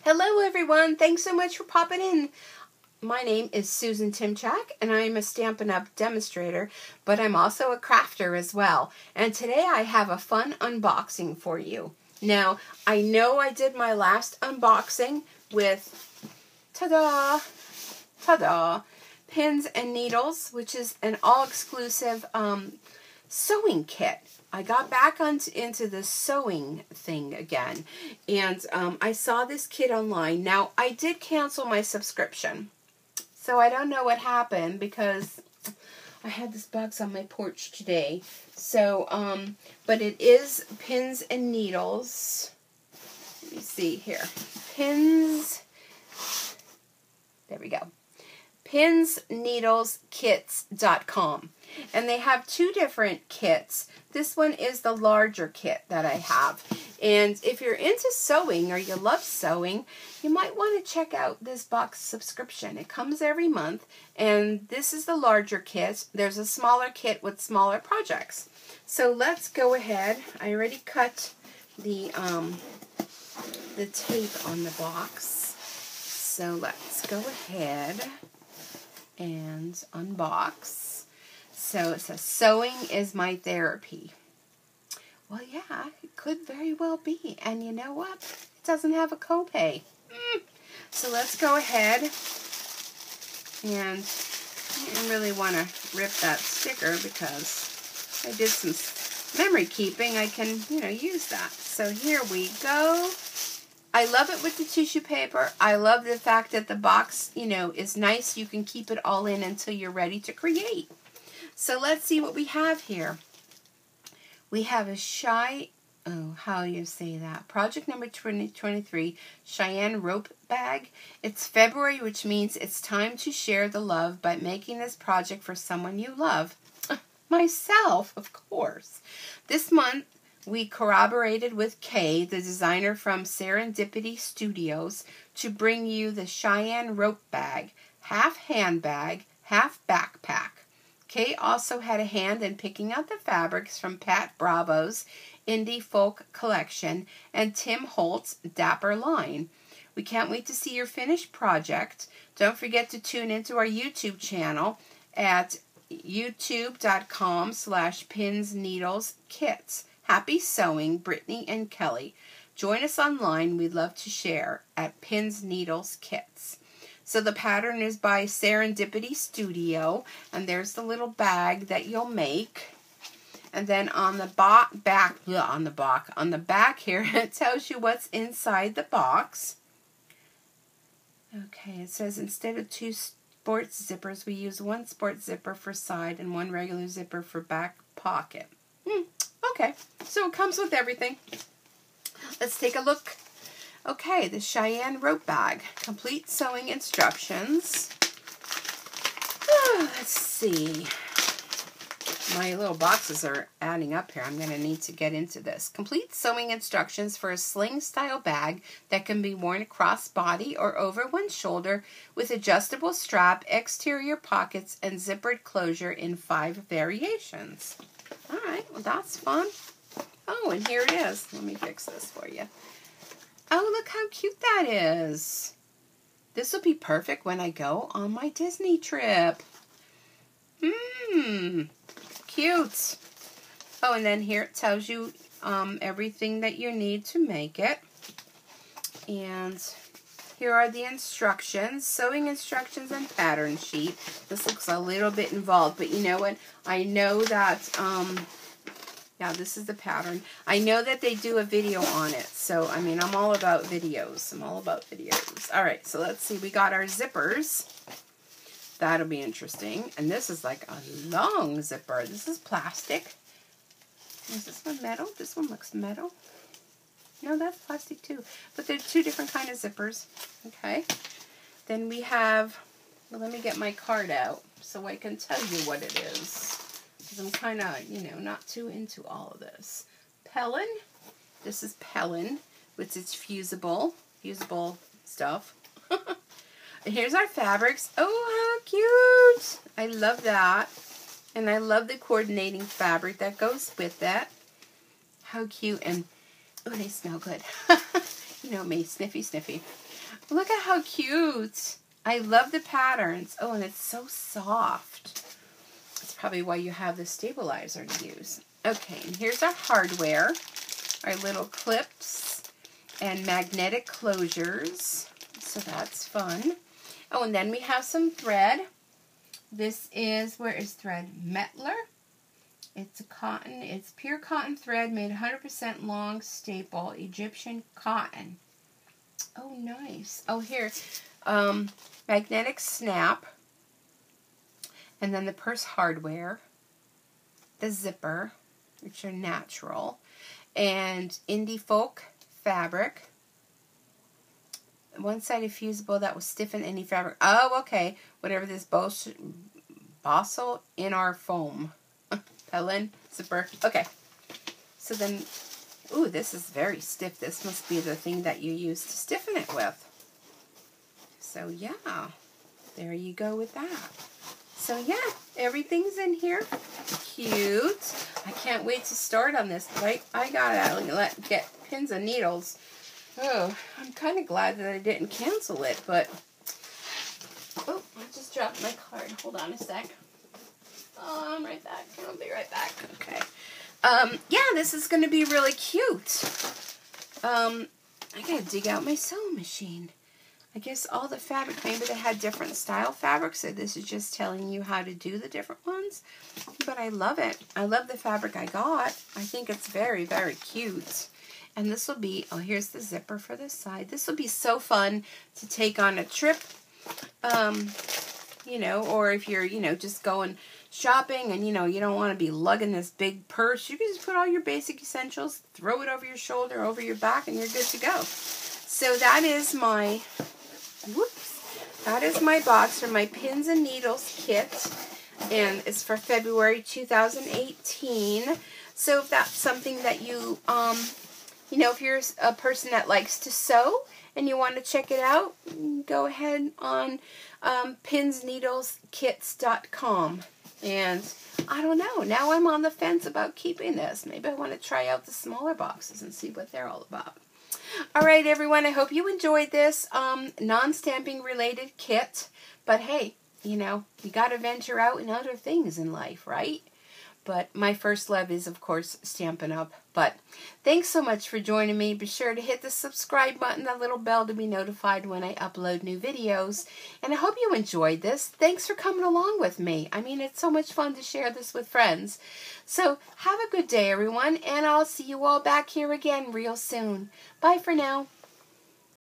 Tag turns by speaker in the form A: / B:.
A: Hello everyone, thanks so much for popping in. My name is Susan Timchak and I'm a Stampin' Up! Demonstrator, but I'm also a crafter as well. And today I have a fun unboxing for you. Now, I know I did my last unboxing with, ta-da, Pins and Needles, which is an all-exclusive sewing kit. I got back into the sewing thing again, and I saw this kit online. Now, I did cancel my subscription, so I don't know what happened because I had this box on my porch today. So, but it is Pins and Needles. Let me see here. Pins, there we go. PinsNeedlesKits.com. And they have two different kits. This one is the larger kit that I have. And if you're into sewing or you love sewing, you might want to check out this box subscription. It comes every month, and this is the larger kit. There's a smaller kit with smaller projects. So let's go ahead. I already cut the tape on the box. So let's go ahead and unbox. So it says, sewing is my therapy. Well, yeah, it could very well be. And you know what? It doesn't have a copay. So let's go ahead. And I didn't really want to rip that sticker because I did some memory keeping. I can, use that. So here we go. I love it with the tissue paper. I love the fact that the box, is nice. You can keep it all in until you're ready to create. So let's see what we have here. We have a project number 2023, Cheyenne Rope Bag. It's February, which means it's time to share the love by making this project for someone you love. Myself, of course. This month, we collaborated with Kay, the designer from Serendipity Studios, to bring you the Cheyenne Rope Bag, half handbag, half backpack. Kay also had a hand in picking out the fabrics from Pat Bravo's Indie Folk Collection and Tim Holt's Dapper line. We can't wait to see your finished project. Don't forget to tune into our YouTube channel at youtube.com/pinsneedleskits. Happy sewing, Brittany and Kelly. Join us online. We'd love to share at Pins Needles Kits. So the pattern is by Serendipity Studio, and there's the little bag that you'll make. And then on the back here, it tells you what's inside the box. Okay, it says instead of 2 sports zippers, we use 1 sports zipper for side and 1 regular zipper for back pocket. Okay, so it comes with everything. Let's take a look. Okay, the Cheyenne Rope Bag. Complete sewing instructions. Let's see. My little boxes are adding up here. I'm going to need to get into this. Complete sewing instructions for a sling-style bag that can be worn across body or over one shoulder with adjustable strap, exterior pockets, and zippered closure in 5 variations. All right, well, that's fun. Oh, and here it is. Let me fix this for you. Oh, look how cute that is. This will be perfect when I go on my Disney trip. Cute. Oh, and then here it tells you everything that you need to make it. And here are the instructions, sewing instructions and pattern sheet. This looks a little bit involved, but you know what? I know that, yeah, this is the pattern. I know that they do a video on it. So, I mean, I'm all about videos. All right, so let's see. We got our zippers. That'll be interesting. And this is like a long zipper. This is plastic. Is this one metal? This one looks metal. No, that's plastic too. But they're 2 different kind of zippers. Okay. Then we have, well, let me get my card out so I can tell you what it is. Because I'm kind of, not too into all of this. Pellin. This is Pellin, which is fusible stuff. And here's our fabrics. Oh, how cute. I love that. And I love the coordinating fabric that goes with that. How cute. And, oh, they smell good. You know me, sniffy. Look at how cute. I love the patterns. Oh, and it's so soft. That's probably why you have the stabilizer to use. Okay, and here's our hardware. Our little clips and magnetic closures. So that's fun. Oh, and then we have some thread. This is, where is thread? Mettler. It's a cotton. It's pure cotton thread made 100% long staple Egyptian cotton. Oh, nice. Oh, here. Magnetic snap. And then the purse hardware. The zipper, which are natural. And Indie Folk fabric. One-sided fusible that will stiffen any fabric. Oh, okay. Whatever this Bossel in our foam. Helen, zipper. Okay. So then, ooh, this is very stiff. This must be the thing that you use to stiffen it with. So yeah, there you go with that. So yeah, everything's in here. Cute. I can't wait to start on this. I gotta get pins and needles. Oh, I'm kind of glad that I didn't cancel it, but... Oh, I just dropped my card. Hold on a sec. Oh, I'm right back. I'll be right back. Okay. Yeah, this is going to be really cute. I gotta dig out my sewing machine. I guess all the fabric, maybe they had different style fabrics, so this is just telling you how to do the different ones. But I love it. I love the fabric I got. I think it's very, very cute. And this will be, oh, here's the zipper for this side. This will be so fun to take on a trip, you know, or if you're, you know, just going shopping and, you know, you don't want to be lugging this big purse. You can just put all your basic essentials, throw it over your shoulder, over your back, and you're good to go. So that is my, that is my box for my pins and needles kit. And it's for February 2018. So if that's something that you, you know, if you're a person that likes to sew and you want to check it out, go ahead on pinsneedleskits.com. And I don't know, now I'm on the fence about keeping this. Maybe I want to try out the smaller boxes and see what they're all about. All right, everyone, I hope you enjoyed this non-stamping related kit. But hey, you know, you got to venture out in other things in life, right? But my first love is, of course, Stampin' Up. But thanks so much for joining me. Be sure to hit the subscribe button, that little bell, to be notified when I upload new videos. And I hope you enjoyed this. Thanks for coming along with me. I mean, it's so much fun to share this with friends. So have a good day, everyone. And I'll see you all back here again real soon. Bye for now.